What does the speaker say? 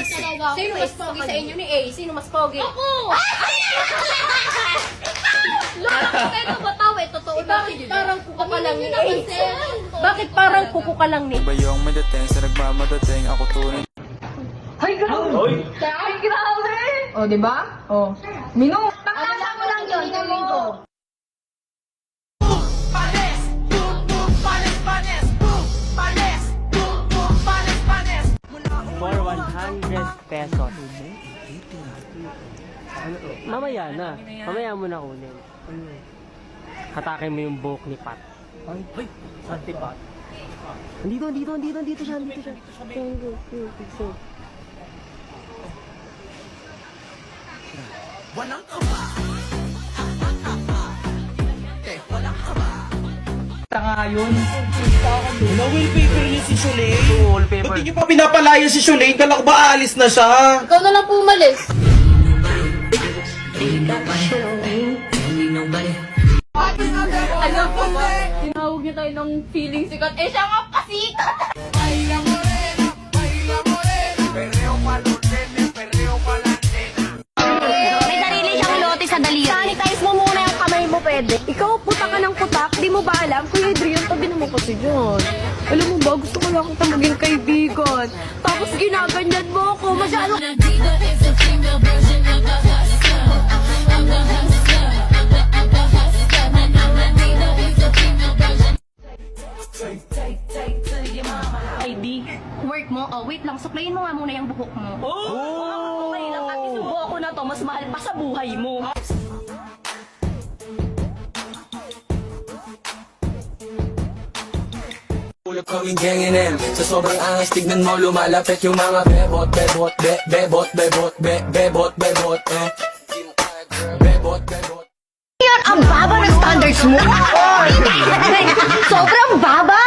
Sino mas pogi sa inyo ni A? Sino mas pogi? Ako! Pero bataw eh, totoo na. Bakit parang kuko ka lang ni A? Bakit parang kuko ka lang ni A? Iba yung madating sa nagmamadating ako tunay. Ay, grabe! Ay, grabe! O, diba? O. Minum! Pakasa mo lang yun, gawin ko. For 100 pesos. Mamaya na. Mamaya mo na kunin. Hatakin mo yung buhok ni Pat. Ay, saan si Pat? Andito siya. Tanga yun. Na-wallpaper niyo si Shulay. Wallpaper. Ba't di niyo pa pinapalaya si Shulay? Kala ko ba aalis na siya? Ikaw na lang po umalis. Alam ko ba, tinawag niya tayo ng feeling sikat. Eh, siya nga pasikat! May sarili siyang lote sa daliri. Sanitize mo muna yung kamay mo, pwede. Ikaw, puta ka ng putak. Di mo ba alam? Kuya Adrian, tabi naman kasi dyan. Alam mo ba, gusto ko lang kita maging kaibigan. Tapos ginaganyan mo ako. Masyado. ID, work mo. Oh, wait lang. Suklayin mo nga muna yung buhok mo. Okay lang. At isubo ako na to. Mas mahal pa sa buhay mo. Ulap kaming gangin sa sobrang angas tignan mo lumalapit yung mga bebot bebot Ang baba ng standards mo. Sobrang baba.